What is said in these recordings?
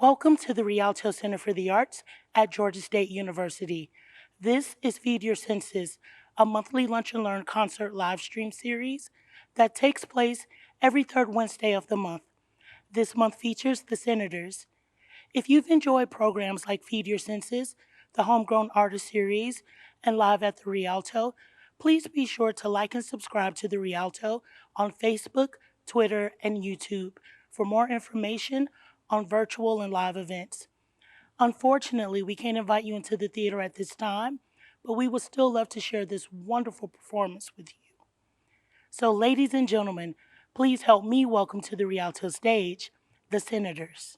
Welcome to the Rialto Center for the Arts at Georgia State University. This is Feed Your Senses, a monthly Lunch and Learn concert live stream series that takes place every third Wednesday of the month. This month features the Senators. If you've enjoyed programs like Feed Your Senses, the Homegrown Artist Series, and Live at the Rialto, please be sure to like and subscribe to the Rialto on Facebook, Twitter, and YouTube for more information on virtual and live events. Unfortunately, we can't invite you into the theater at this time, but we would still love to share this wonderful performance with you. So, ladies and gentlemen, please help me welcome to the Rialto stage the Senators.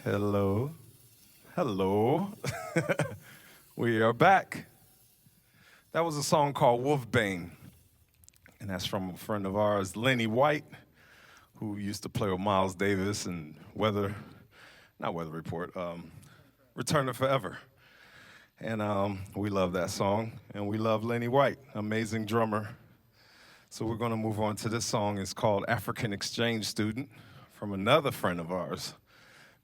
Hello. Hello. We are back. That was a song called Wolfbane, and that's from a friend of ours, Lenny White, who used to play with Miles Davis and not Weather Report, Return to Forever. And we love that song, and we love Lenny White, amazing drummer. So we're gonna move on to this song. It's called African Exchange Student from another friend of ours,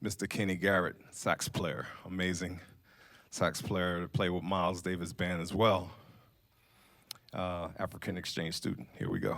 Mr. Kenny Garrett, sax player, amazing sax player to play with Miles Davis band as well. African exchange student, here we go.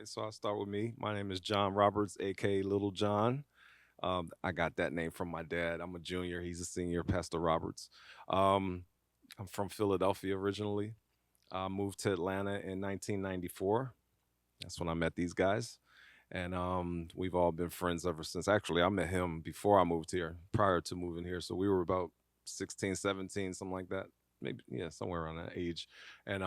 Okay, so I'll start with me. My name is John Roberts, aka Little John. I got that name from my dad. I'm a junior. He's a senior, Pastor Roberts. Um, I'm from Philadelphia originally. I moved to Atlanta in 1994. That's when I met these guys. And we've all been friends ever since. Actually, I met him before I moved here, prior to moving here. So we were about 16, 17, something like that. Maybe, yeah, somewhere around that age. And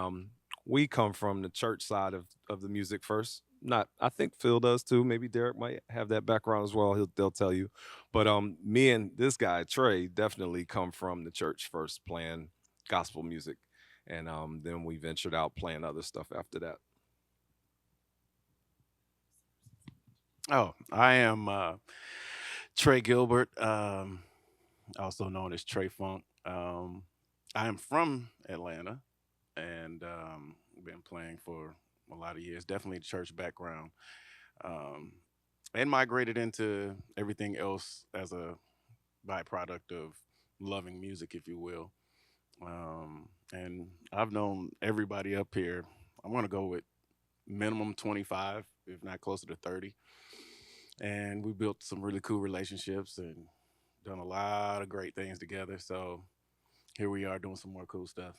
we come from the church side of the music first. Not, I think Phil does too. Maybe Derek might have that background as well. They'll tell you. But me and this guy Trey definitely come from the church first, playing gospel music, and then we ventured out playing other stuff after that. Oh, I am Trey Gilbert, also known as Trey Funk. I am from Atlanta and been playing for a lot of years. Definitely church background, um, and migrated into everything else as a byproduct of loving music, if you will. And I've known everybody up here. I'm gonna go with minimum 25, if not closer to 30. And we built some really cool relationships and done a lot of great things together. So here we are doing some more cool stuff.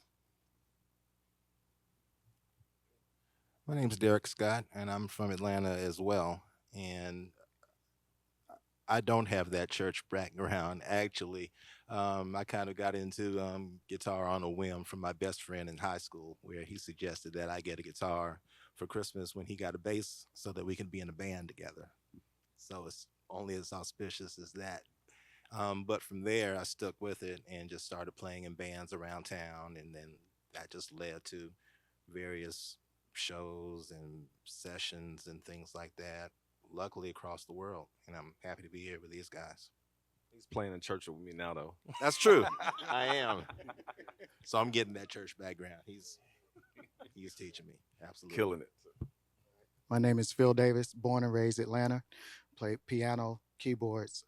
My name's Derek Scott, and I'm from Atlanta as well. And I don't have that church background. Actually, I kind of got into guitar on a whim from my best friend in high school, where he suggested that I get a guitar for Christmas when he got a bass, so that we can be in a band together. So it's only as auspicious as that. But from there, I stuck with it and just started playing in bands around town, and then that just led to various shows and sessions and things like that. Luckily, across the world, and I'm happy to be here with these guys. He's playing in church with me now, though. That's true. I am. So I'm getting that church background. He's He's teaching me. Absolutely. Killing it. My name is Phil Davis, born and raised Atlanta. Play piano, keyboards.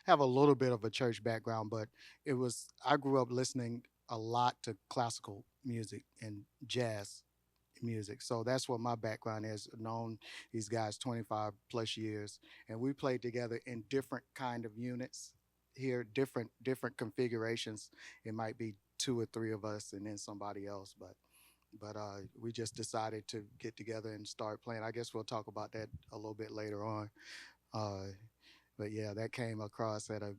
Have a little bit of a church background, but I grew up listening a lot to classical music and jazz music. So that's what my background is. Known these guys 25 plus years, and we played together in different kind of units here, different configurations. It might be two or three of us and then somebody else, but we just decided to get together and start playing. I guess we'll talk about that a little bit later on. Uh, but yeah, that came across at a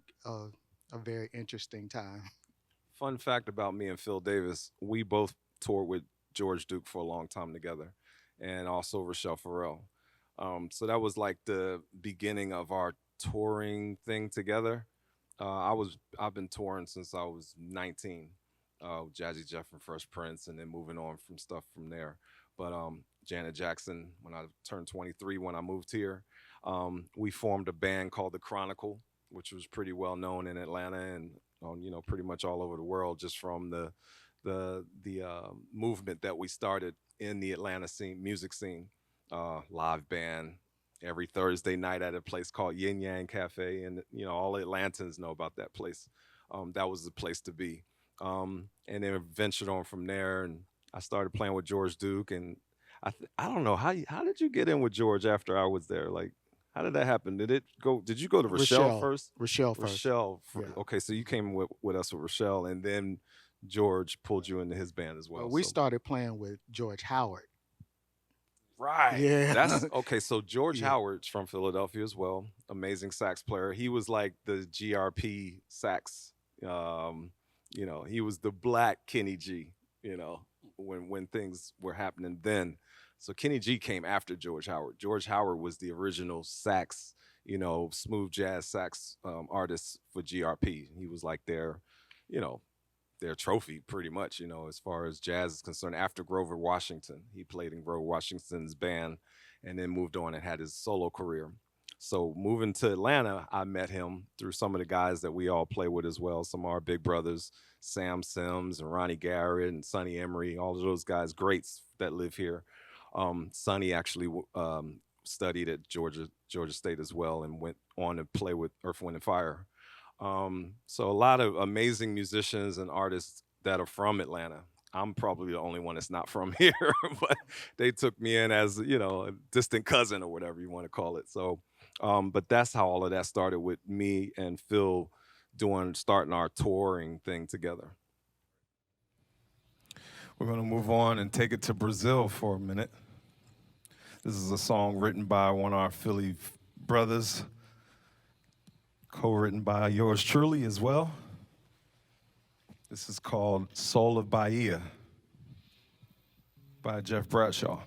very interesting time. Fun fact about me and Phil Davis, we both toured with George Duke for a long time together, and also Rachelle Ferrell. So that was like the beginning of our touring thing together. I've been touring since I was 19, Jazzy Jeff and Fresh Prince, and then moving on from stuff from there. But Janet Jackson, when I turned 23, when I moved here, we formed a band called the Chronicle, which was pretty well known in Atlanta and pretty much all over the world, just from the movement that we started in the Atlanta scene, music scene. Live band every Thursday night at a place called Yin Yang Cafe, and all Atlantans know about that place. That was the place to be. And then ventured on from there, and I started playing with George Duke, and I don't know how did you get in with George after I was there? Like, how did that happen? Did you go to Rachelle first? Rachelle first. Rachelle. Yeah. Okay, so you came with us with Rachelle, and then George pulled you into his band as well. We so. started playing with George Howard. Right. Yeah. That's okay. So George Yeah. Howard's from Philadelphia as well. Amazing sax player. He was like the GRP sax. He was the black Kenny G. When things were happening then. So Kenny G came after George Howard. George Howard was the original sax, smooth jazz sax artist for GRP. He was like their trophy pretty much, as far as jazz is concerned. After Grover Washington, he played in Grover Washington's band and then moved on and had his solo career. So moving to Atlanta, I met him through some of the guys that we all play with as well. Some of our big brothers, Sam Sims and Ronnie Garrett and Sonny Emery, all of those guys, greats that live here. Sonny actually studied at Georgia State as well and went on to play with Earth, Wind, and Fire. So a lot of amazing musicians and artists that are from Atlanta. I'm probably the only one that's not from here, but they took me in as, a distant cousin or whatever you want to call it. So, but that's how all of that started with me and Phil starting our touring thing together. We're going to move on and take it to Brazil for a minute. This is a song written by one of our Philly brothers, co-written by yours truly as well. This is called Soul of Bahia by Jeff Bradshaw.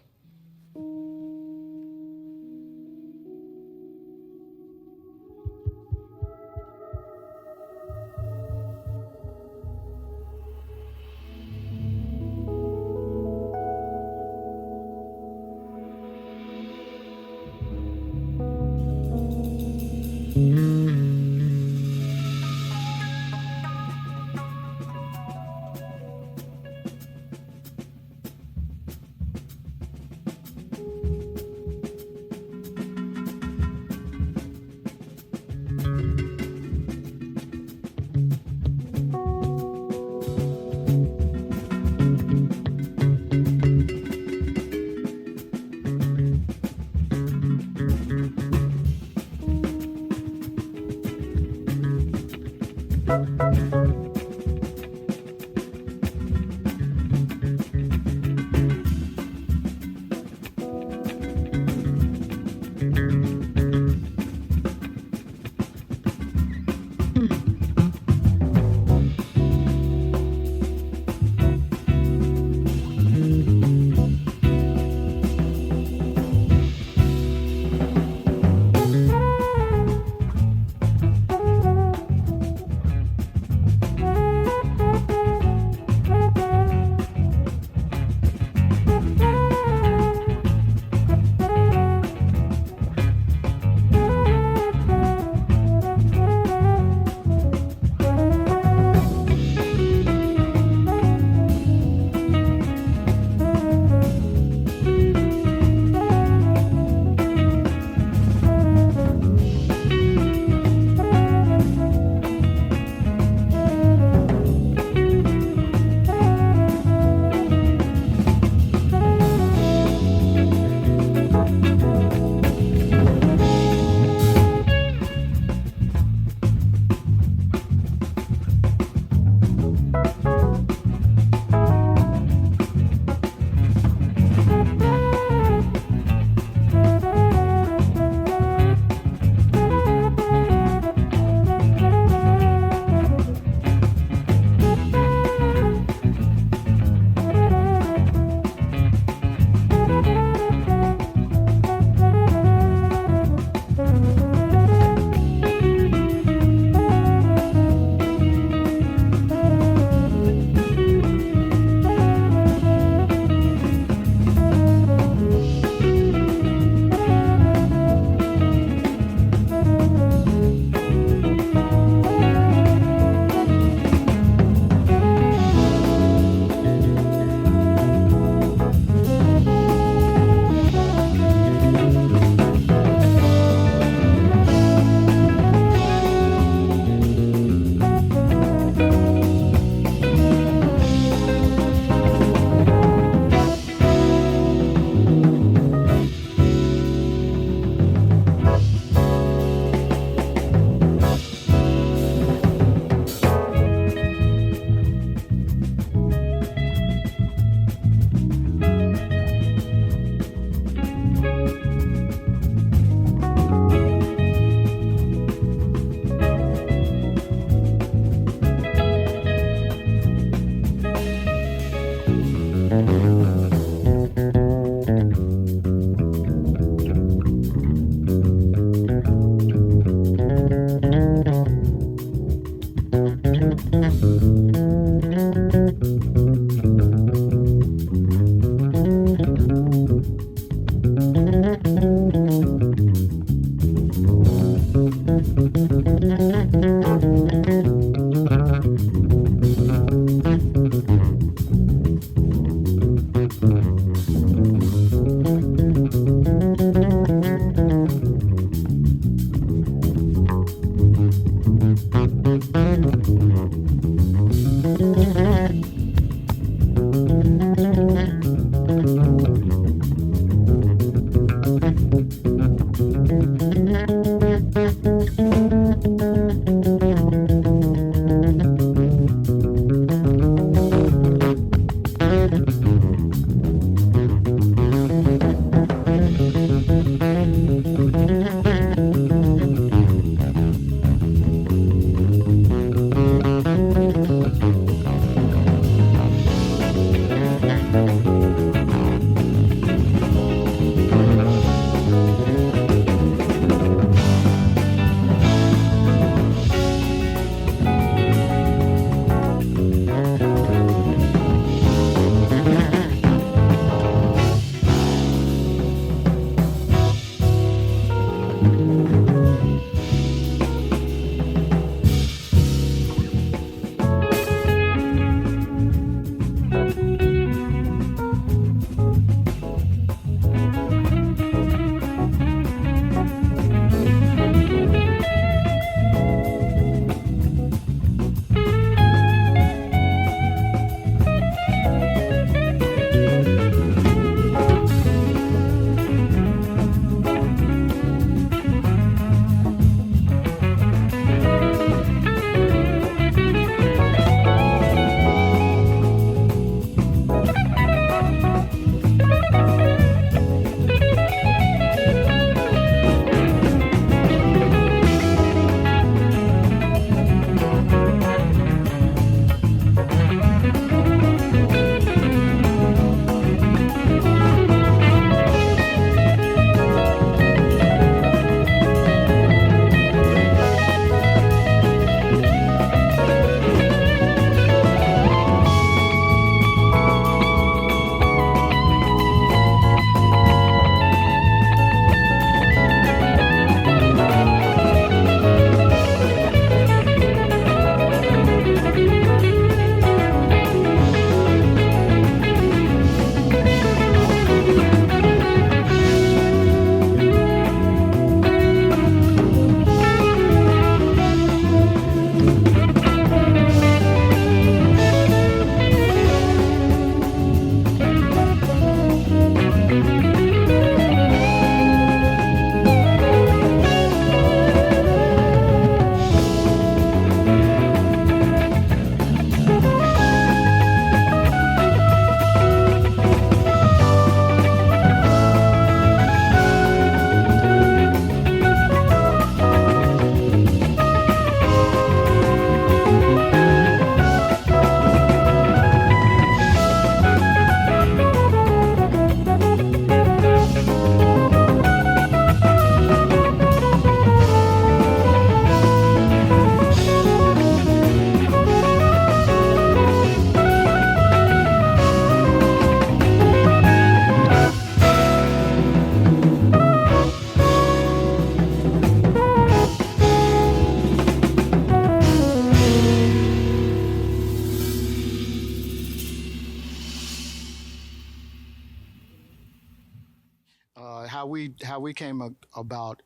How we came about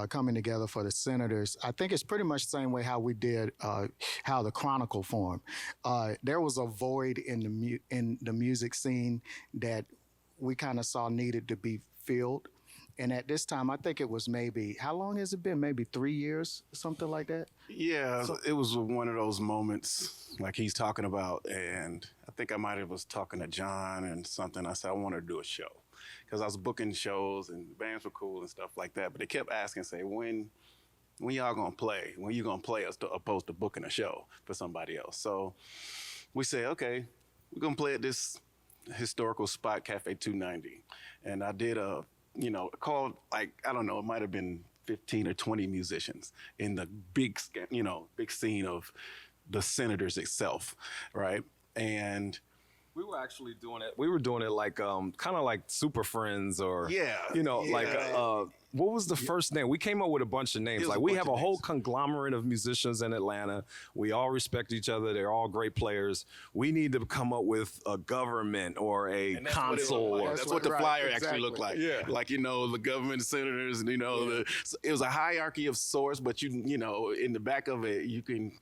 coming together for the Senators, I think it's pretty much the same way how we did how the Chronicle formed. There was a void in in the music scene that we kind of saw needed to be filled. And at this time, I think it was maybe, how long has it been? Maybe 3 years, something like that. Yeah, So it was one of those moments like he's talking about, and I think I might have was talking to John and something. I said I wanted to do a show because I was booking shows and bands were cool and stuff like that. But they kept asking, say, when y'all gonna play? When you gonna play us opposed to booking a show for somebody else? So we said, okay, we're gonna play at this historical spot, Cafe 290, and I did a, called, like, I don't know, it might have been 15 or 20 musicians in the big scene of the Senators itself, right? And we were actually doing it. We were doing it like kind of like Super Friends, or like what was the first name? We came up with a bunch of names. Like, we have a whole conglomerate of musicians in Atlanta. We all respect each other. They're all great players. We need to come up with a government or a console. That's what the flyer actually looked like. Yeah, like, the government, senators, and it was a hierarchy of sorts. But in the back of it, you can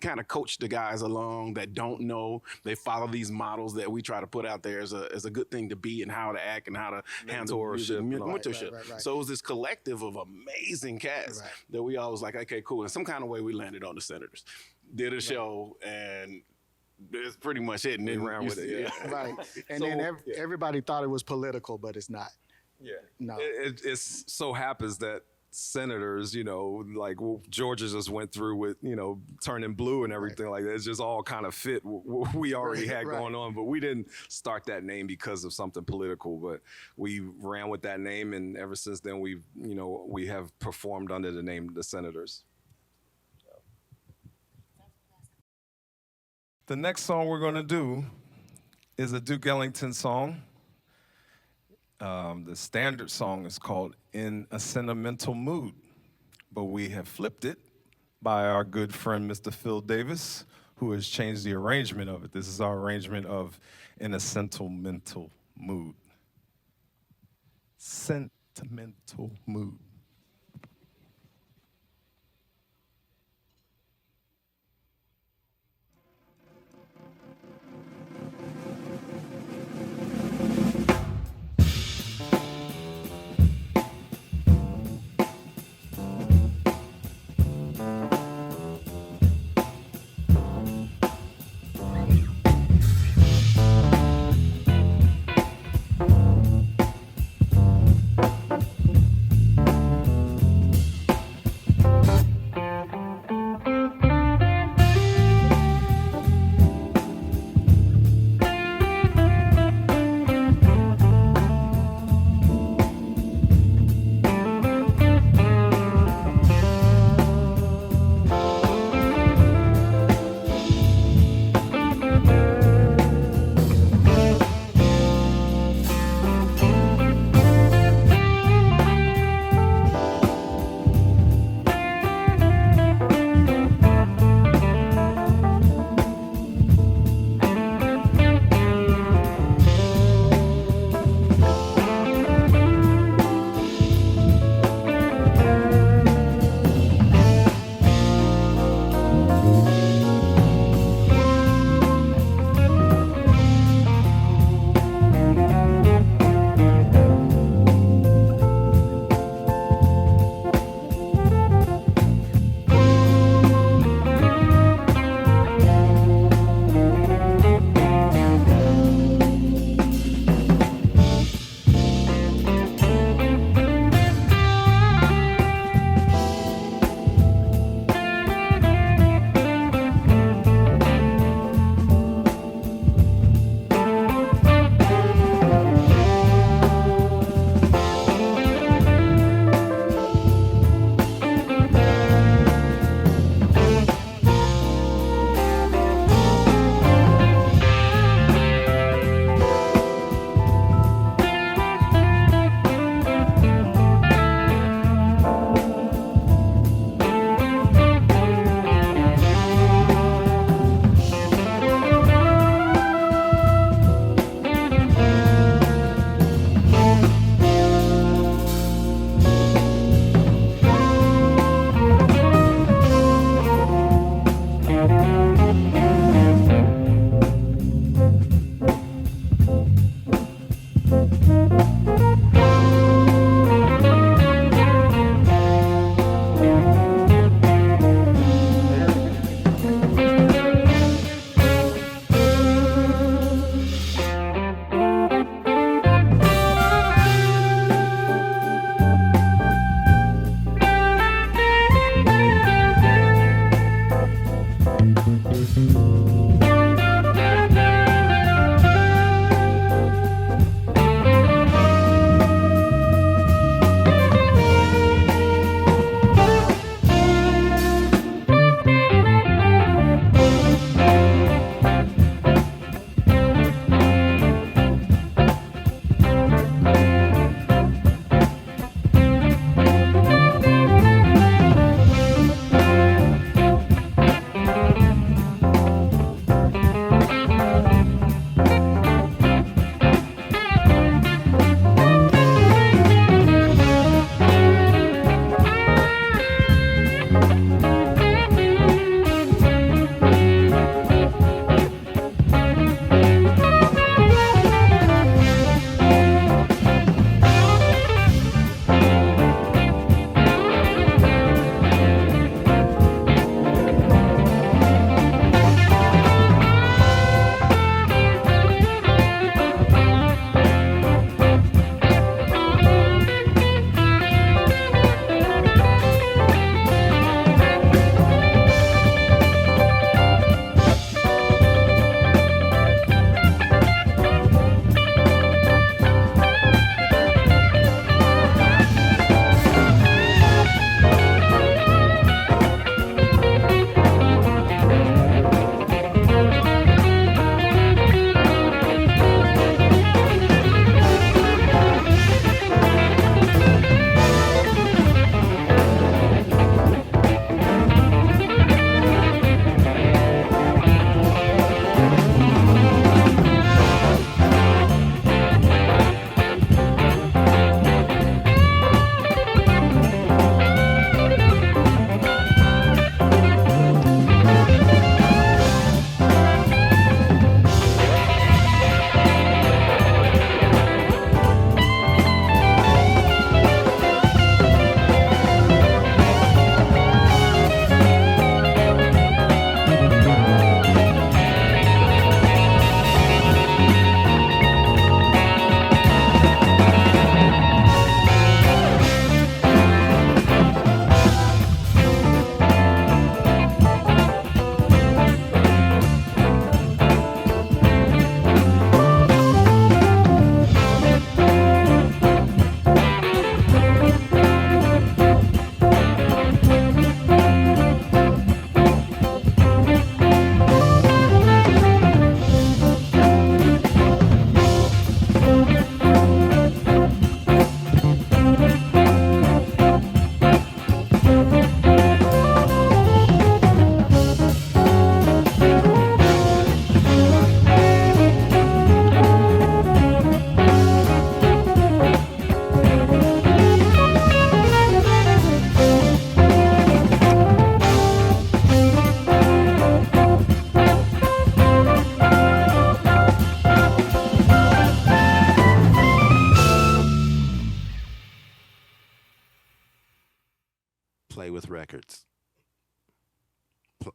kind of coach the guys along that don't know. They follow these models that we try to put out there as a good thing to be, and how to act and how to handle mentorship. Right. So it was this collective of amazing cats that we all was like, okay, cool. In some kind of way, we landed on the Senators, did a show, and that's pretty much it. And then ran with it. Yeah. Right. And then everybody thought it was political, but it's not. Yeah. No. It so happens that Senators, like Georgia just went through with, turning blue and everything like that. It's just all kind of fit what we already had going on, but we didn't start that name because of something political, but we ran with that name, and ever since then we have performed under the name The Senators. The next song we're going to do is a Duke Ellington song. The standard song is called In a Sentimental Mood, but we have flipped it by our good friend, Mr. Phil Davis, who has changed the arrangement of it. This is our arrangement of In a Sentimental Mood. Sentimental Mood. play with records.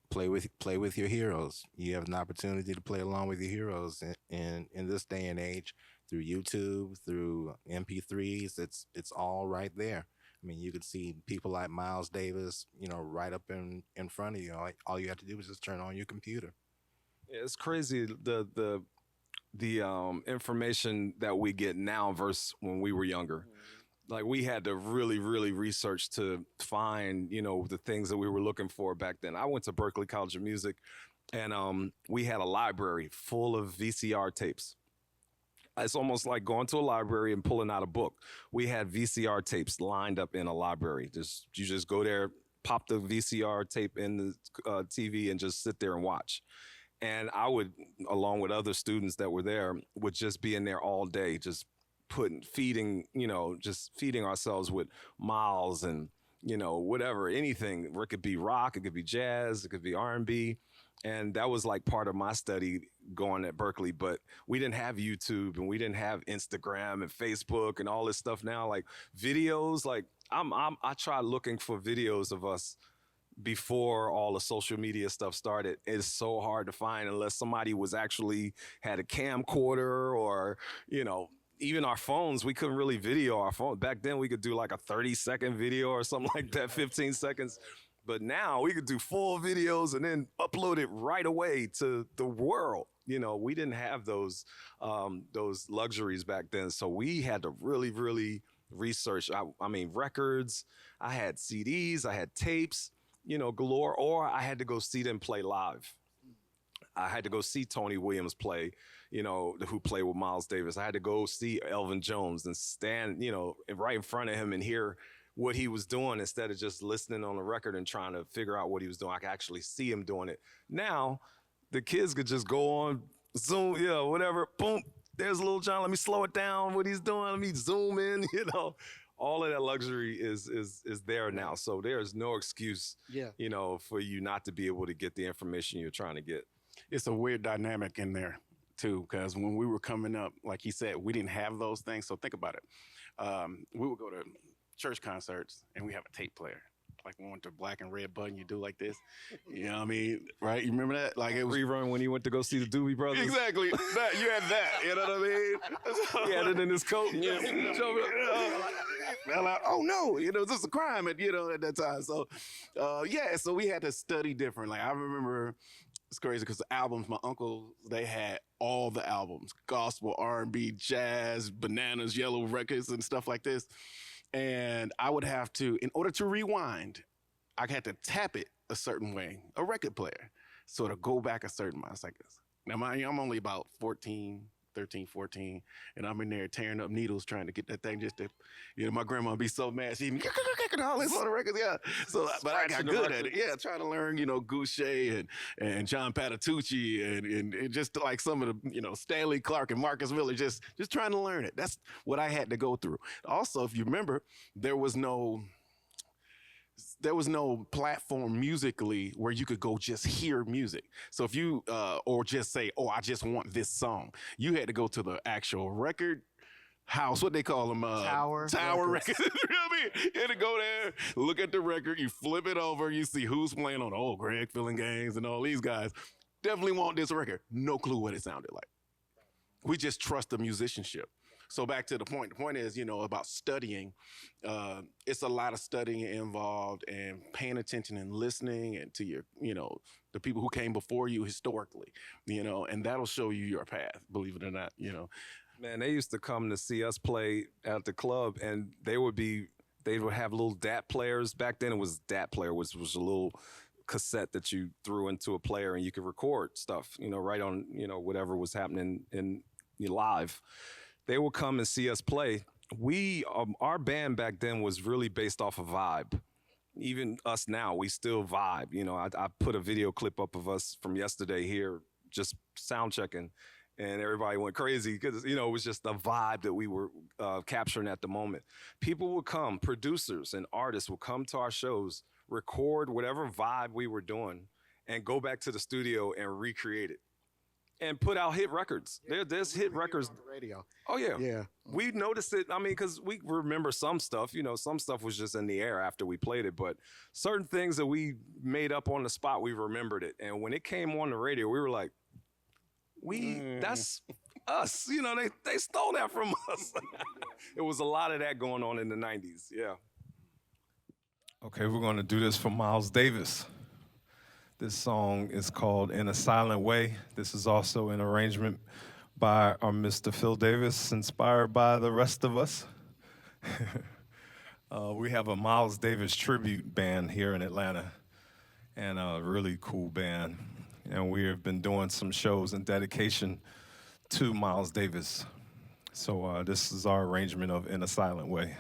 Play with your heroes. You have an opportunity to play along with your heroes in this day and age through YouTube, through MP3s. It's all right there. I mean, you could see people like Miles Davis, right up in front of you. All you have to do is just turn on your computer. Yeah, it's crazy the information that we get now versus when we were younger. Like we had to really, really research to find, the things that we were looking for back then. I went to Berklee College of Music, and we had a library full of VCR tapes. It's almost like going to a library and pulling out a book. We had VCR tapes lined up in a library. You just go there, pop the VCR tape in the TV, and just sit there and watch. And I would, along with other students that were there, would just be in there all day, just feeding ourselves with Miles and, whatever, anything. It could be rock, it could be jazz, it could be R&B. And that was like part of my study going at Berklee. But we didn't have YouTube, and we didn't have Instagram and Facebook and all this stuff now. Like videos, like I tried looking for videos of us before all the social media stuff started. It's so hard to find unless somebody was actually had a camcorder or, even our phones. We couldn't really video our phone. Back then we could do like a 30-second video or something like that, 15 seconds. But now we could do full videos and then upload it right away to the world. We didn't have those luxuries back then. So we had to really, really research. I mean, records, I had CDs, I had tapes, galore, or I had to go see them play live. I had to go see Tony Williams play, who played with Miles Davis. I had to go see Elvin Jones and stand, right in front of him and hear what he was doing instead of just listening on the record and trying to figure out what he was doing. I could actually see him doing it. Now, the kids could just go on Zoom, whatever, boom, there's Lil John. Let me slow it down, what he's doing. Let me zoom in, All of that luxury is there now. So there's no excuse, for you not to be able to get the information you're trying to get. It's a weird dynamic in there too, because when we were coming up, like he said, we didn't have those things. So think about it. We would go to church concerts and we have a tape player. Like we went to Black and Red Button, you do like this. You know what I mean? Right? You remember that? Like it was Rerun when he went to go see the Doobie Brothers. Exactly. You had that. You know what I mean? He had it in his coat. Yeah. Like, oh no, this is a crime at that time. So so we had to study different. Like I remember it's crazy because the albums, my uncles, they had all the albums, gospel, R&B, jazz, bananas, yellow records and stuff like this. And I would have to, in order to rewind, I had to tap it a certain way, a record player, so to go back a certain amount of seconds. Now, I'm only about 13, 14, and I'm in there tearing up needles trying to get that thing just to, my grandma would be so mad. She'd be all this on the records, yeah. So, but I got good at it, yeah, trying to learn, Goucher and John Patitucci and just like some of the, Stanley Clark and Marcus Miller, just trying to learn it. That's what I had to go through. Also, if you remember, there was no platform musically where you could go just hear music. So if you, or just say, oh, I just want this song, you had to go to the actual record house, what they call them? Tower records. You know what I mean? You had to go there, look at the record, you flip it over, you see who's playing on, Greg Filling Gaines and all these guys. Definitely want this record. No clue what it sounded like. We just trust the musicianship. So back to the point. The point is, about studying. It's a lot of studying involved and paying attention and listening and to your, the people who came before you historically, and that'll show you your path, believe it or not, Man, they used to come to see us play at the club, and they would have little DAT players. Back then it was DAT player, which was a little cassette that you threw into a player and you could record stuff, right on, whatever was happening in live. They would come and see us play. Our band back then was really based off of vibe. Even us now, we still vibe. I put a video clip up of us from yesterday here, just sound checking, and everybody went crazy because, it was just the vibe that we were capturing at the moment. People would come, producers and artists would come to our shows, record whatever vibe we were doing, and go back to the studio and recreate it. and put out hit records. There's hit records. On the radio. Oh yeah. Yeah. We noticed it. I mean, because we remember some stuff. You know, some stuff was just in the air after we played it, but certain things that we made up on the spot, we remembered it. And when it came on the radio, we were like, that's us. You know, they stole that from us. It was a lot of that going on in the 90s. Yeah. Okay, we're going to do this for Miles Davis. This song is called In a Silent Way. This is also an arrangement by our Mr. Phil Davis, inspired by the rest of us. We have a Miles Davis tribute band here in Atlanta, and a really cool band. And we have been doing some shows in dedication to Miles Davis. So this is our arrangement of In a Silent Way.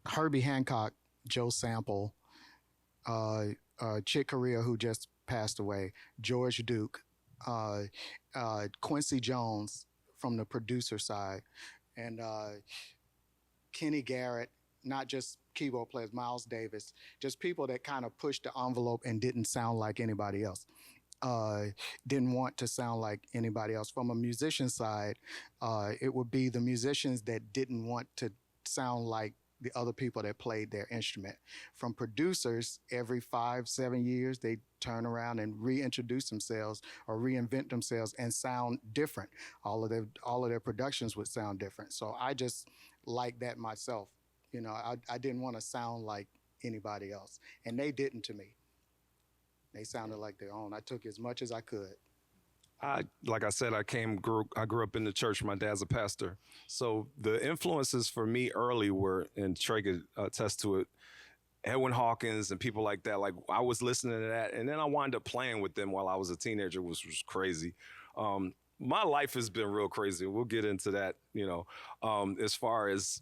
Herbie Hancock, Joe Sample, uh, Chick Corea, who just passed away, George Duke, uh, Quincy Jones from the producer side, and Kenny Garrett, not just keyboard players, Miles Davis, just people that kind of pushed the envelope and didn't sound like anybody else. Uh, didn't want to sound like anybody else. From a musician side, it would be the musicians that didn't want to sound like the other people that played their instrument. From producers, every 5, 7 years, they turn around and reintroduce themselves or reinvent themselves and sound different. All of their productions would sound different. So I just like that myself. I didn't want to sound like anybody else, and they didn't to me. They sounded like their own. I took as much as I could. Like I said, I grew up in the church. My dad's a pastor. So the influences for me early were, and Trey could attest to it, Edwin Hawkins and people like that. Like, I was listening to that, and then I wound up playing with them while I was a teenager, which was crazy. My life has been real crazy. We'll get into that, as far as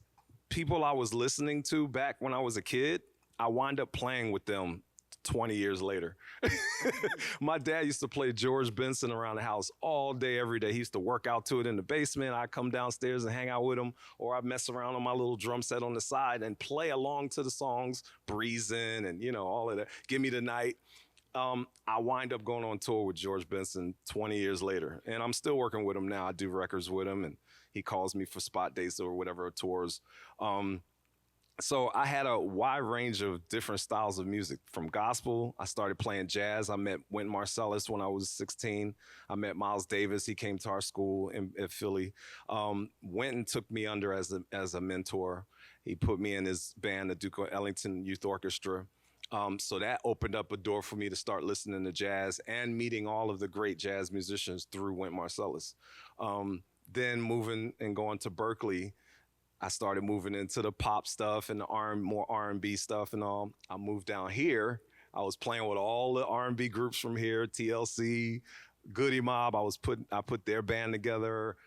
people I was listening to back when I was a kid, I wound up playing with them 20 years later. My dad used to play George Benson around the house all day, every day. He used to work out to it in the basement. I'd come downstairs and hang out with him, or I'd mess around on my little drum set on the side and play along to the songs, Breezin' and, all of that. Give Me the Night. I wind up going on tour with George Benson 20 years later, and I'm still working with him now. I do records with him, and he calls me for spot dates or whatever tours. So I had a wide range of different styles of music. From gospel, I started playing jazz. I met Wynton Marsalis when I was 16. I met Miles Davis. He came to our school in Philly. Wynton took me under as a mentor. He put me in his band, the Duke of Ellington Youth Orchestra. So that opened up a door for me to start listening to jazz and meeting all of the great jazz musicians through Wynton Marsalis. Then moving and going to Berkeley, I started moving into the pop stuff and the more R&B stuff and all. I moved down here. I was playing with all the R&B groups from here, TLC, Goody Mob. I put their band together.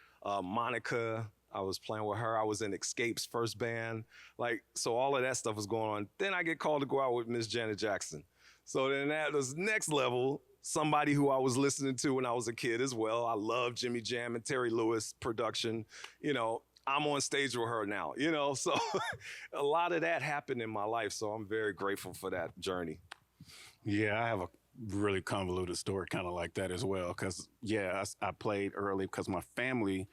Monica, I was playing with her. I was in Escape's first band. So all of that stuff was going on. Then I get called to go out with Miss Janet Jackson. So then at this next level, somebody who I was listening to when I was a kid as well. I love Jimmy Jam and Terry Lewis production, I'm on stage with her now, so a lot of that happened in my life. So I'm very grateful for that journey. Yeah, I have a really convoluted story kind of like that as well. Because, I played early because my family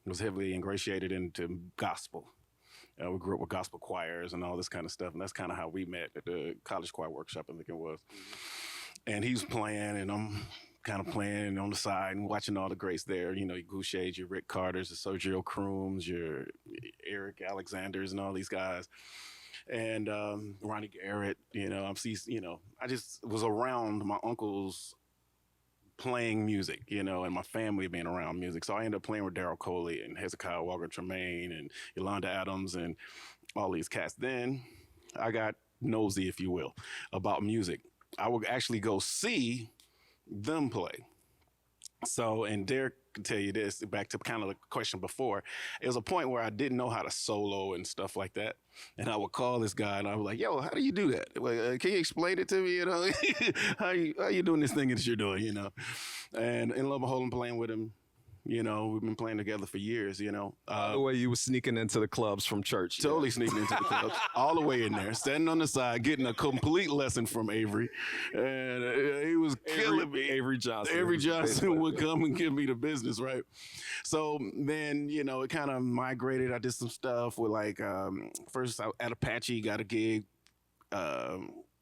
was heavily ingratiated into gospel. We grew up with gospel choirs and all this kind of stuff. And that's kind of how we met at the college choir workshop, I think it was. And he was playing and I'm kind of playing on the side and watching all the greats there, your Gouchets, your Rick Carters, the Sergio Crooms, your Eric Alexanders and all these guys. And Ronnie Garrett, I just was around my uncles playing music, and my family being around music. So I ended up playing with Daryl Coley and Hezekiah Walker Tremaine and Yolanda Adams and all these cats. Then I got nosy, if you will, about music. I would actually go see them play. So, and Derek can tell you this, back to kind of the question before, it was a point where I didn't know how to solo and stuff like that. And I would call this guy and I was like, yo, how do you do that? Can you explain it to me? How you doing this thing that you're doing, And in love and holding, playing with him. We've been playing together for years, the way you were sneaking into the clubs from church. Totally sneaking into the clubs, all the way in there, standing on the side, getting a complete lesson from Avery. And he was killing me. Avery Johnson. Avery Johnson would come and give me the business, right? So then, it kind of migrated. I did some stuff with first at Apache, got a gig,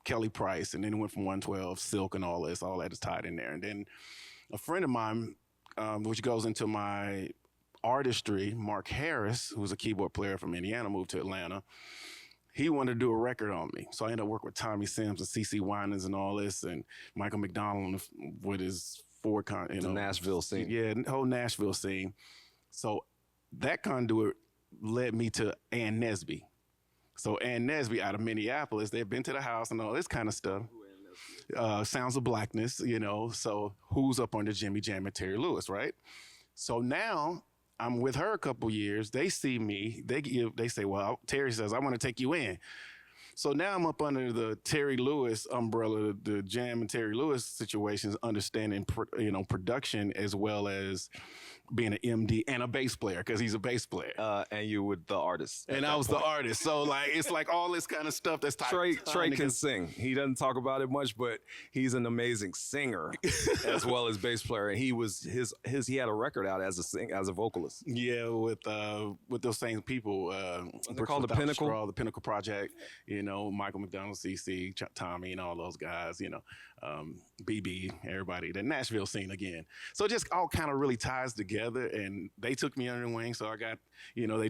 Kelly Price, and then it went from 112, Silk and all that is tied in there. And then a friend of mine, which goes into my artistry, Mark Harris, who's a keyboard player from Indiana, moved to Atlanta. He wanted to do a record on me. So I ended up working with Tommy Sims and CeCe Winans and all this, and Michael McDonald with his Ford the Nashville scene. Yeah, the whole Nashville scene. So that conduit led me to Ann Nesby. So Ann Nesby out of Minneapolis, they've been to the house and all this kind of stuff. Sounds of Blackness, so who's up under Jimmy Jam and Terry Lewis, right? So now I'm with her a couple years. They see me. They say, well, Terry says, I want to take you in. So now I'm up under the Terry Lewis umbrella, the Jam and Terry Lewis situations, understanding, production as well as being an MD and a bass player because he's a bass player. And you were the artist. And I was the artist. So it's all this kind of stuff that's Trey can sing. He doesn't talk about it much, but he's an amazing singer as well as bass player. And he was he had a record out as a vocalist. Yeah, with those same people. They're called the Pinnacle. The Pinnacle Project. Michael McDonald, CeCe, Tommy, and all those guys. BB, everybody. The Nashville scene again. So it just all kind of really ties together, and they took me under the wing. So I got,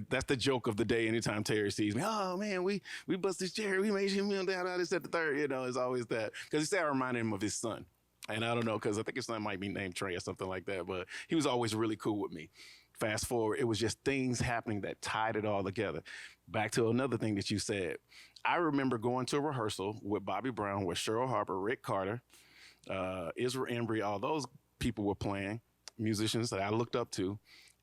that's the joke of the day. Anytime Terry sees me, oh man, we bust this cherry, we made him down out this at the third. It's always that because he said I reminded him of his son, and I don't know because I think his son might be named Trey or something like that. But he was always really cool with me. Fast forward, it was just things happening that tied it all together. Back to another thing that you said. I remember going to a rehearsal with Bobby Brown, with Cheryl Harper, Rick Carter, Israel Embry, all those people were playing, musicians that I looked up to.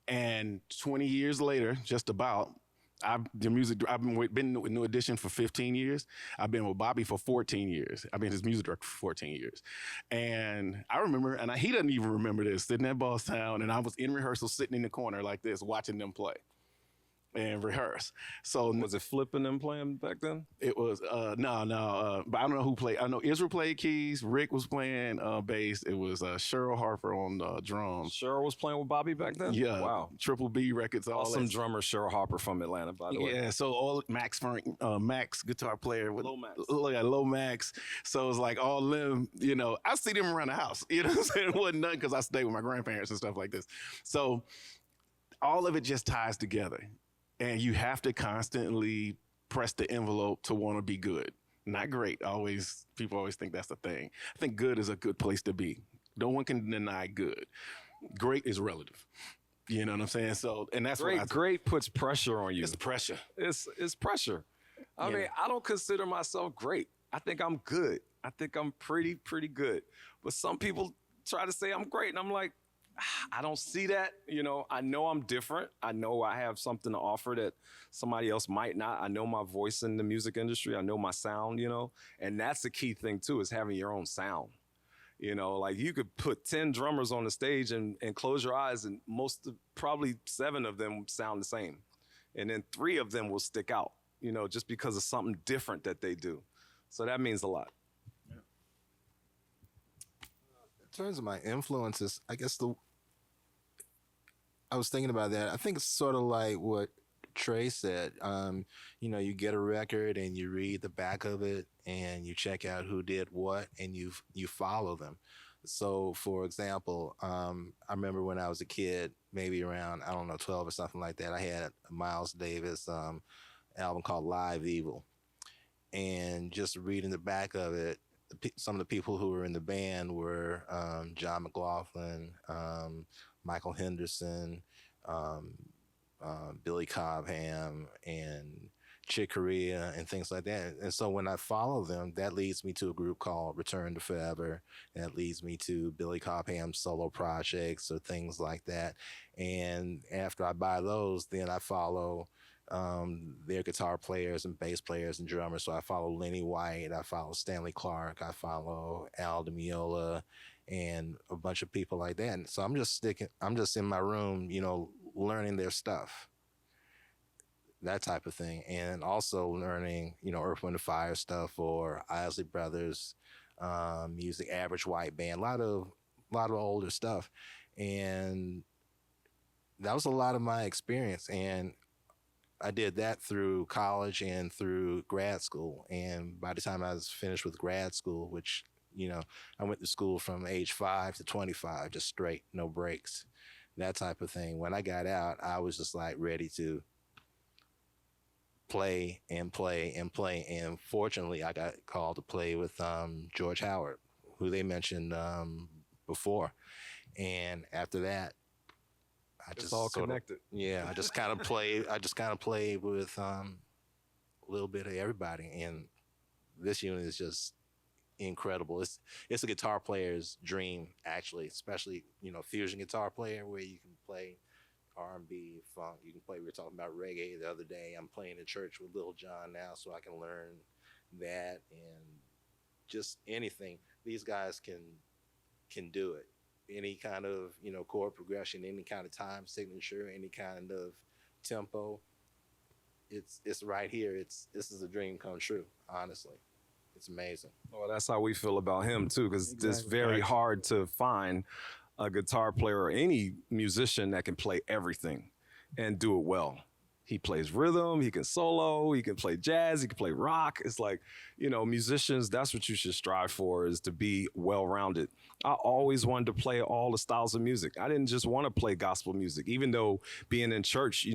And 20 years later, just about, I've been with New Edition for 15 years. I've been with Bobby for 14 years. I've been his music director for 14 years. And I remember, and he doesn't even remember this, sitting at Boss Town, and I was in rehearsal sitting in the corner like this, watching them play. and rehearse. So Was it flipping and playing back then? it was but I don't know who played. I know Israel played keys. Rick was playing bass. It was Cheryl Harper on drums. Cheryl was playing with Bobby back then? Yeah, Wow. Triple B Records. All Awesome that. drummer Cheryl Harper from Atlanta, by the way. Yeah, so all Max Frank, Max guitar player with Low Max. Low Max. So it's like all them, I see them around the house. You know what I'm saying? It wasn't nothing because I stayed with my grandparents and stuff like this. So all of it just ties together. And you have to constantly press the envelope to want to be good. Not great. People always think that's the thing. I think good is a good place to be. No one can deny good. Great is relative. You know what I'm saying? So, and that's Great puts pressure on you. It's pressure. It's pressure. I mean, I don't consider myself great. I think I'm good. I think I'm pretty good. But some people try to say I'm great, and I'm like, I don't see that. I know I'm different. I know I have something to offer that somebody else might not. I know my voice in the music industry. I know my sound, and that's the key thing too, is having your own sound. Like you could put 10 drummers on the stage and close your eyes, and probably 7 of them sound the same. And then 3 of them will stick out, just because of something different that they do. So that means a lot. In terms of my influences, I guess I was thinking about that. I think it's sort of like what Trey said. You get a record and you read the back of it and you check out who did what and you follow them. So, for example, I remember when I was a kid, maybe around, 12 or something like that, I had a Miles Davis album called Live Evil. And just reading the back of it, some of the people who were in the band were John McLaughlin, Michael Henderson, Billy Cobham, and Chick Corea, and things like that. And so when I follow them, that leads me to a group called Return to Forever. That leads me to Billy Cobham's solo projects or things like that. And after I buy those, then I follow their guitar players and bass players and drummers. So I follow Lenny White, I follow Stanley Clarke, I follow Al DiMeola, and a bunch of people like that. And so I'm just in my room, learning their stuff, that type of thing. And also learning, Earth, Wind & Fire stuff or Isley Brothers music, Average White Band, a lot of older stuff. And that was a lot of my experience. And I did that through college and through grad school. And by the time I was finished with grad school, which, I went to school from age 5 to 25, just straight, no breaks, that type of thing. When I got out, I was just like ready to play and play and play. And fortunately, I got called to play with George Howard, who they mentioned before. And after that, It's all connected. I just kind of played with a little bit of everybody, and this unit is just incredible. It's a guitar player's dream, actually, especially fusion guitar player where you can play R&B, funk. You can play. We were talking about reggae the other day. I'm playing in church with Lil John now, so I can learn that and just anything. These guys can do it. Any kind of chord progression, any kind of time signature, any kind of tempo, it's right here. This is a dream come true. Honestly, it's amazing. Well, that's how we feel about him too, because it's very hard to find a guitar player or any musician that can play everything and do it well. He plays rhythm, he can solo, he can play jazz, he can play rock. It's like, musicians, that's what you should strive for, is to be well-rounded. I always wanted to play all the styles of music. I didn't just want to play gospel music, even though being in church,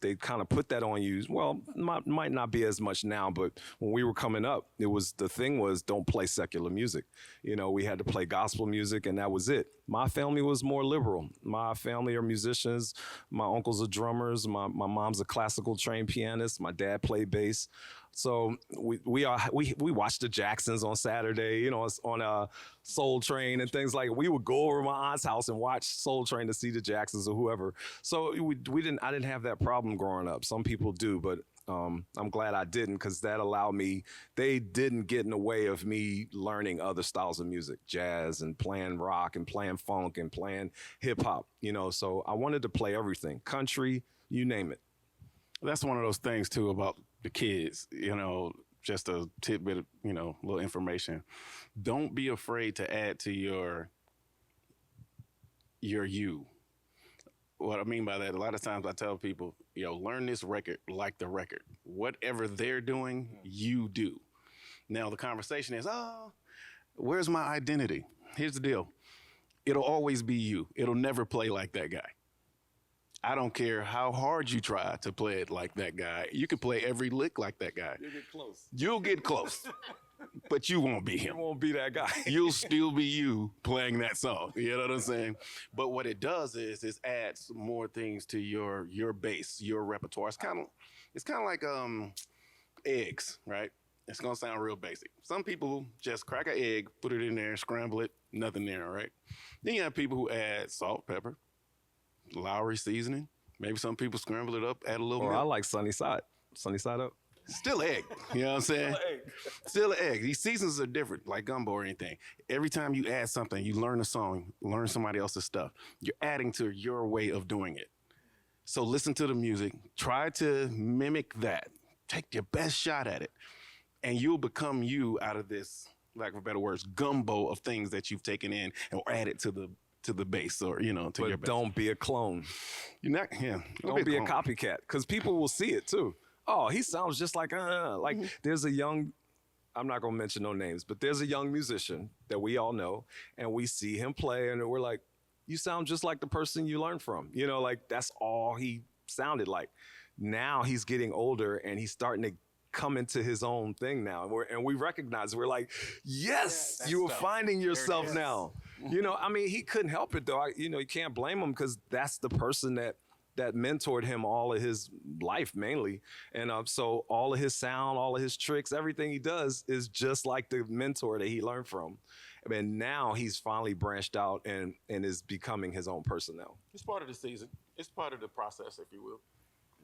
they kind of put that on you. Well, might not be as much now, but when we were coming up, the thing was don't play secular music. We had to play gospel music, and that was it. My family was more liberal. My family are musicians. My uncles are drummers. My mom's a classical trained pianist. My dad played bass. So we watched the Jacksons on Saturday, on a Soul Train and things like. We would go over to my aunt's house and watch Soul Train to see the Jacksons or whoever. So I didn't have that problem growing up. Some people do, but I'm glad I didn't, because that allowed me. They didn't get in the way of me learning other styles of music, jazz and playing rock and playing funk and playing hip hop. So I wanted to play everything, country, you name it. That's one of those things too about the kids. Just a tidbit of little information. Don't be afraid to add to your you. What I mean by that, a lot of times I tell people, learn this record like the record. Whatever they're doing, you do. Now the conversation is, where's my identity? Here's the deal. It'll always be you. It'll never play like that guy. I don't care how hard you try to play it like that guy. You can play every lick like that guy. You'll get close. But you won't be him. You won't be that guy. You'll still be you playing that song. You know what I'm saying? But what it does is it adds more things to your base, your repertoire. It's kind of like eggs, right? It's gonna sound real basic. Some people just crack an egg, put it in there, scramble it, nothing there, right? Then you have people who add salt, pepper, Lowry seasoning. Maybe some people scramble it up, add a little Or milk. I like sunny side up. Still egg. You know what I'm saying? Still an egg. These seasons are different, like gumbo or anything. Every time you add something, you learn a song, learn somebody else's stuff. You're adding to your way of doing it. So listen to the music. Try to mimic that. Take your best shot at it. And you'll become you out of this, lack of better words, gumbo of things that you've taken in and added to the base or, to your But base. don't be a clone. You're not, Don't be a copycat, because people will see it too. Oh, he sounds just like there's a young, I'm not gonna mention no names, but there's a young musician that we all know, and we see him play, and we're like, you sound just like the person you learned from. That's all he sounded like. Now he's getting older, and he's starting to come into his own thing now, and we recognize it. We're like, yes, you are finding yourself now. He couldn't help it though. You can't blame him, because that's the person that mentored him all of his life mainly. And so all of his sound, all of his tricks, everything he does is just like the mentor that he learned from. And now he's finally branched out and is becoming his own person now. It's part of the season. It's part of the process, if you will,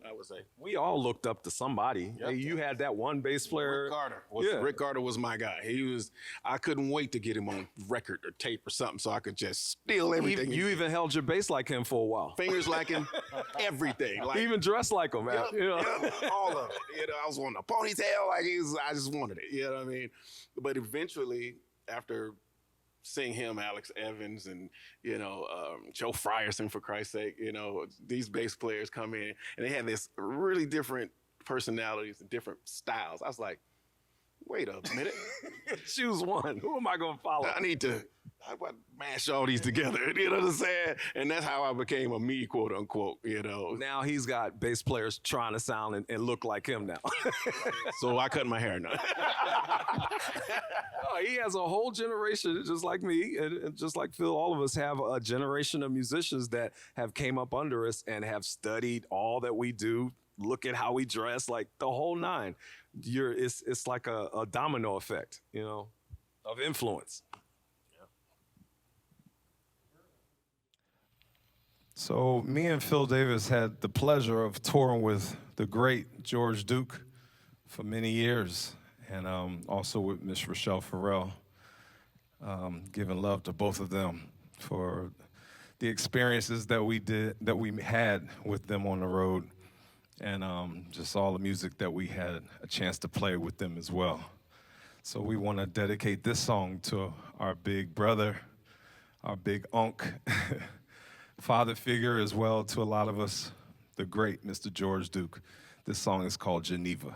I would say. We all looked up to somebody. Yep. Hey, you had that one bass player. Rick Carter was my guy. I couldn't wait to get him on record or tape or something so I could just steal everything. You even held your bass like him for a while. Fingers like him, everything. He even dressed like him, man. All of it. I was on a ponytail, I just wanted it. You know what I mean? But eventually, after seeing him, Alex Evans, and Joe Frierson, for Christ's sake, these bass players come in and they have this really different personalities and different styles. I was like, wait a minute. Choose one. Who am I going to follow? I need to mash all these together. You know what I'm saying? And that's how I became a me, quote unquote, Now he's got bass players trying to sound and look like him now. So I cut my hair now. He has a whole generation, just like me, and just like Phil. All of us have a generation of musicians that have came up under us and have studied all that we do. Look at how we dress, like the whole nine. It's like a domino effect, of influence. So me and Phil Davis had the pleasure of touring with the great George Duke for many years, and also with Miss Rachelle Ferrell, giving love to both of them for the experiences that we had with them on the road, and just all the music that we had a chance to play with them as well. So we want to dedicate this song to our big brother, our big unk, father figure as well to a lot of us, the great Mr. George Duke. This song is called Geneva.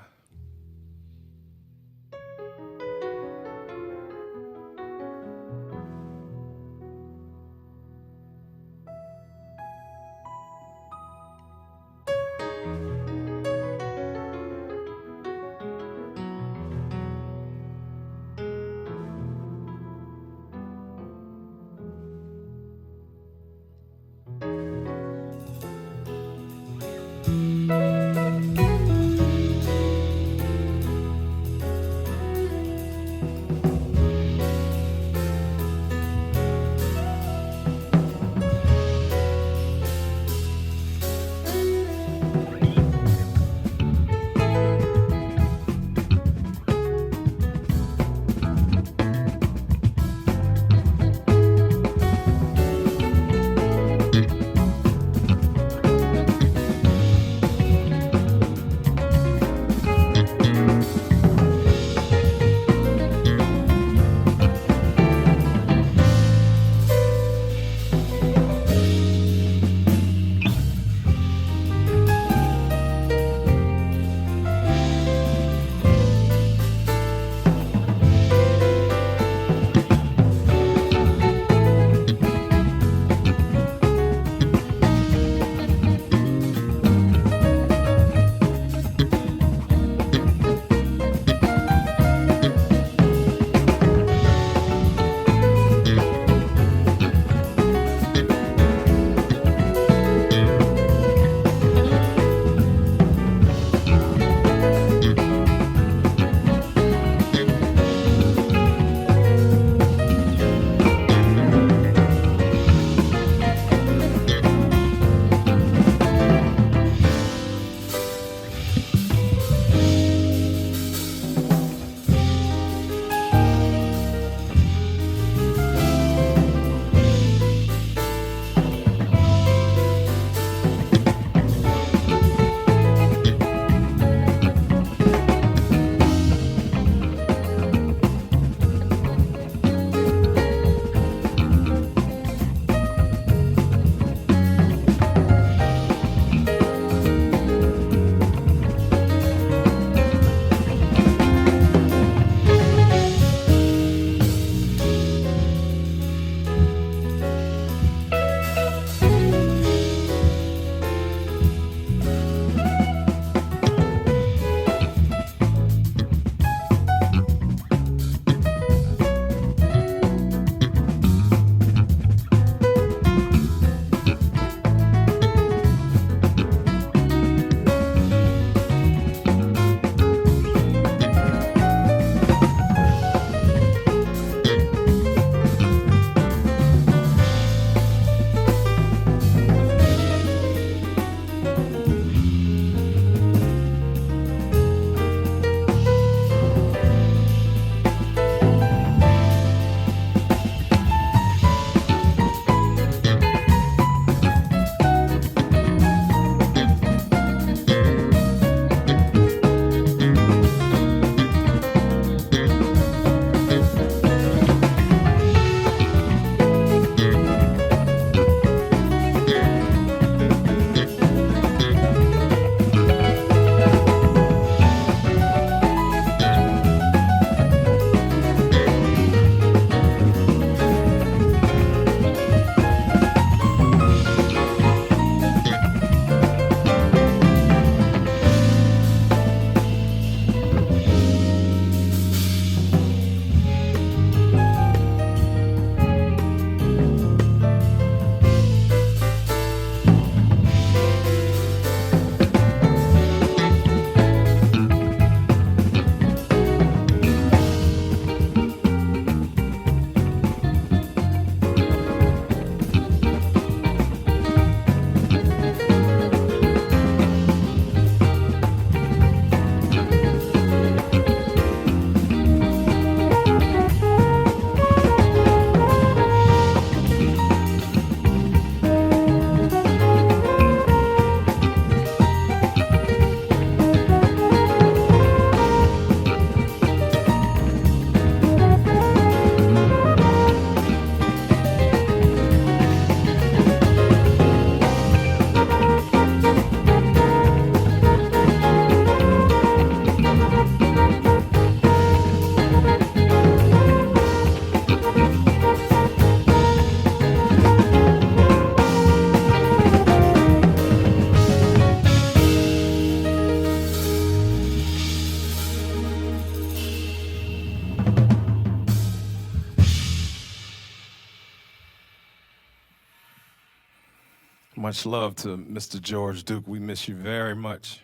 Much love to Mr. George Duke. We miss you very much,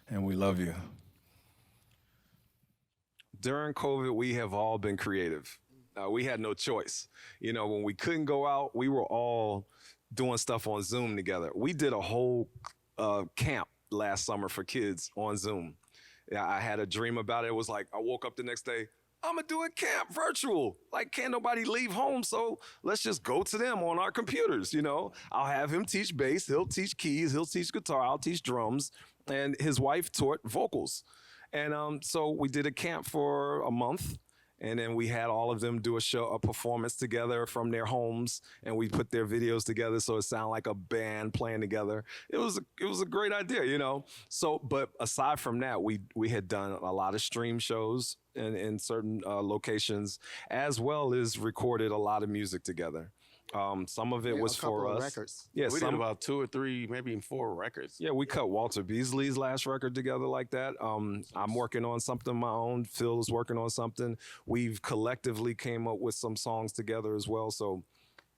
and we love you. During COVID, we have all been creative. We had no choice. You know, when we couldn't go out, we were all doing stuff on Zoom together. We did a whole camp last summer for kids on Zoom. Yeah, I had a dream about it. It was like, I woke up the next day, I'm gonna do a camp virtual. Like, can't nobody leave home, so let's just go to them on our computers, you know? I'll have him teach bass, he'll teach keys, he'll teach guitar, I'll teach drums, and his wife taught vocals. And so we did a camp for a month, and then we had all of them do a performance together from their homes, and we put their videos together so it sounded like a band playing together. It was a great idea, you know. So, but aside from that, we had done a lot of stream shows in certain locations, as well as recorded a lot of music together. Some of it was for us. Records. Yeah, We did about 2 or 3, maybe even 4 records. Yeah, we cut Walter Beasley's last record together like that. I'm working on something of my own. Phil is working on something. We've collectively came up with some songs together as well. So,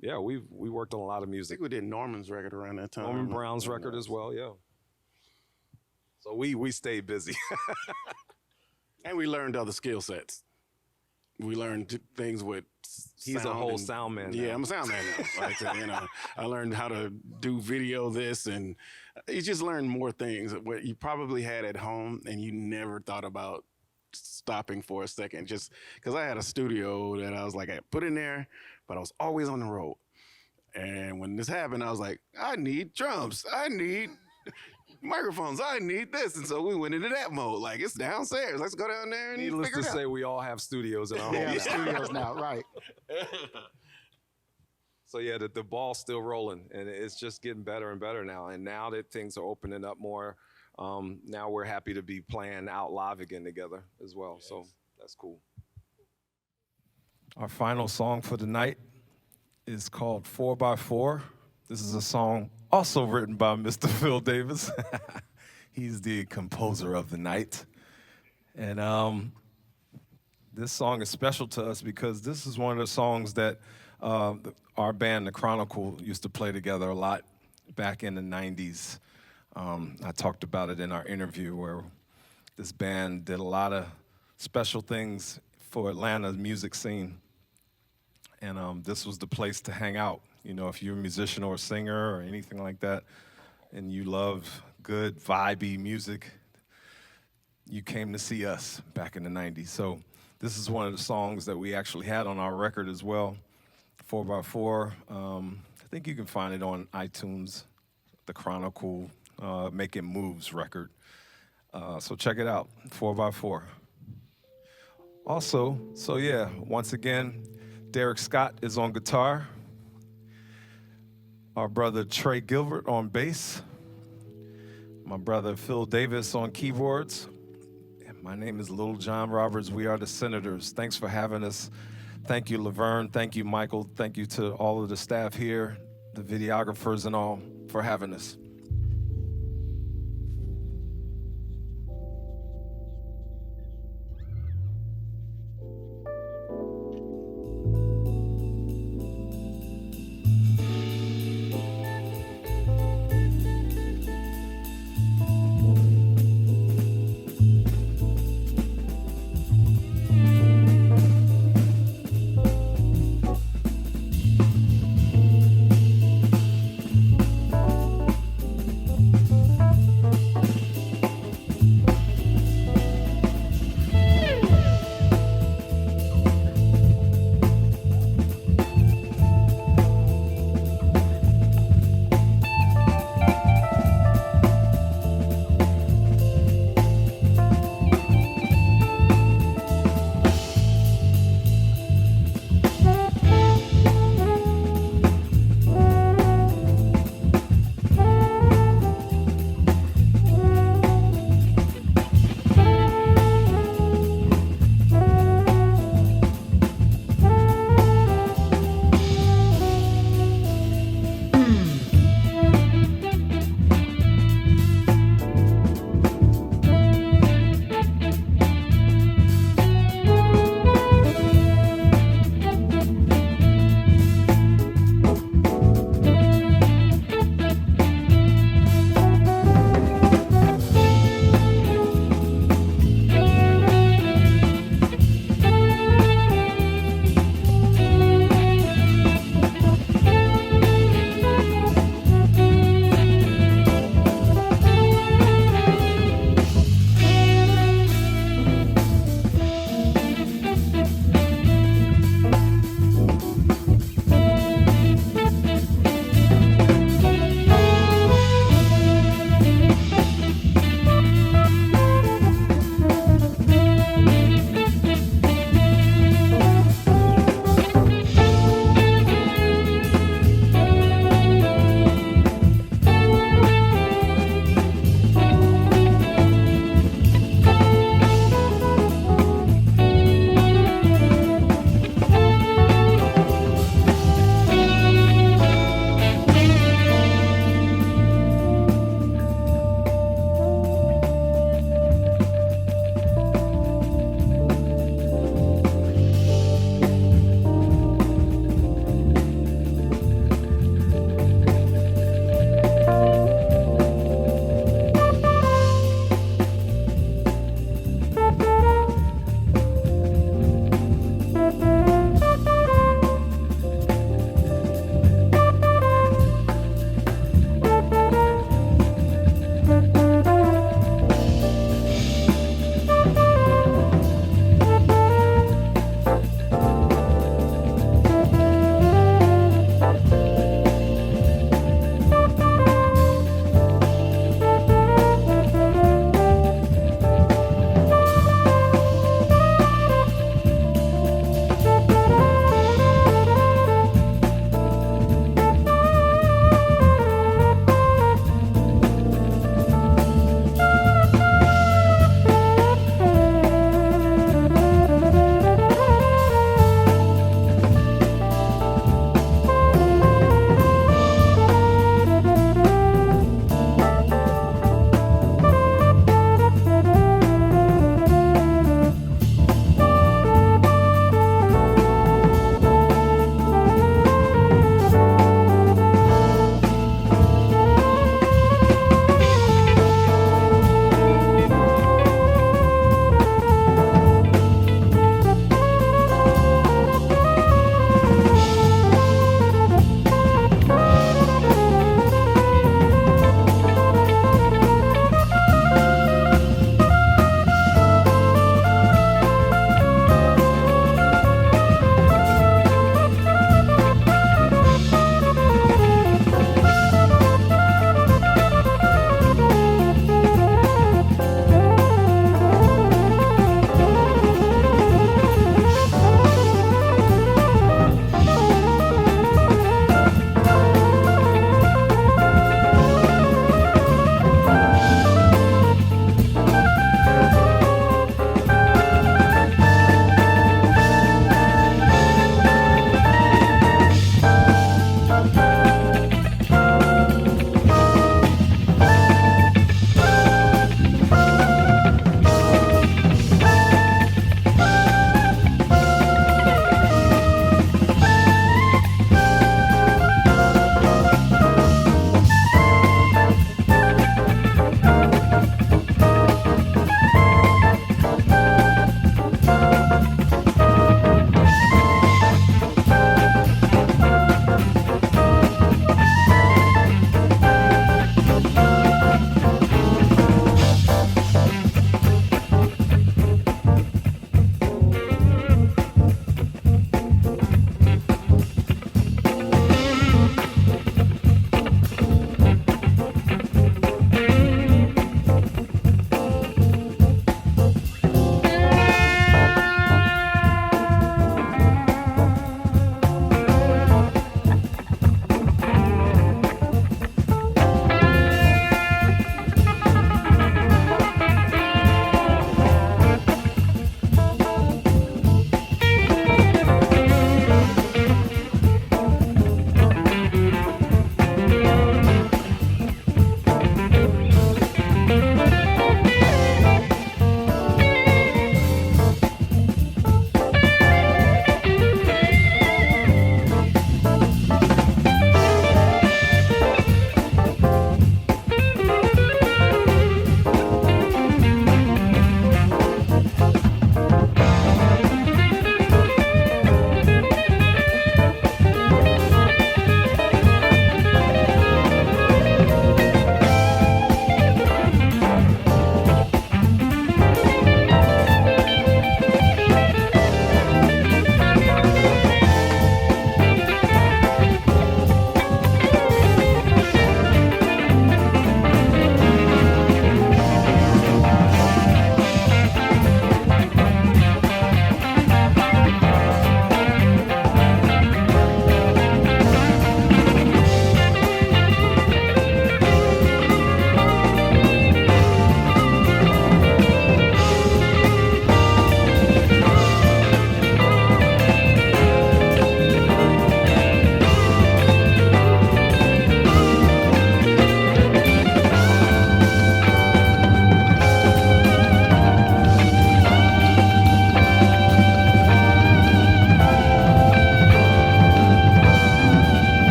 yeah, we worked on a lot of I music. think we did Norman's record around that time. Norman Brown's record as well, yeah. So we stayed busy. And we learned other skill sets. We learned things with He's a sound whole and- sound man now. Yeah, I'm a sound man now. Like, you know, I learned how to do video this, and you just learn more things what you probably had at home and you never thought about stopping for a second. Just because I had a studio that I was like, I put in there, but I was always on the road. And when this happened, I was like, I need drums. I need microphones. I need this. And so we went into that mode. Like, it's downstairs. Let's go down there and Needless figure to it out. say, we all have studios in our We homes. have studios now, right? So yeah, the ball's still rolling, and it's just getting better and better now. And now that things are opening up more, now we're happy to be playing out live again together as well. Yes. So that's cool. Our final song for the night is called 4x4. This is a song also written by Mr. Phil Davis. He's the composer of the night. And this song is special to us because this is one of the songs that our band, the Chronicle, used to play together a lot back in the 90s. I talked about it in our interview where this band did a lot of special things for Atlanta's music scene. And this was the place to hang out. You know, if you're a musician or a singer or anything like that, and you love good, vibey music, you came to see us back in the 90s. So this is one of the songs that we actually had on our record as well, 4x4. I think you can find it on iTunes, the Chronicle Making Moves record. So check it out, 4x4. Also, so yeah, once again, Derek Scott is on guitar. Our brother Trey Gilbert on bass. My brother Phil Davis on keyboards. And my name is Lil John Roberts. We are the Senators. Thanks for having us. Thank you, Laverne. Thank you, Michael. Thank you to all of the staff here, the videographers and all, for having us.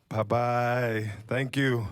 Bye-bye. Thank you.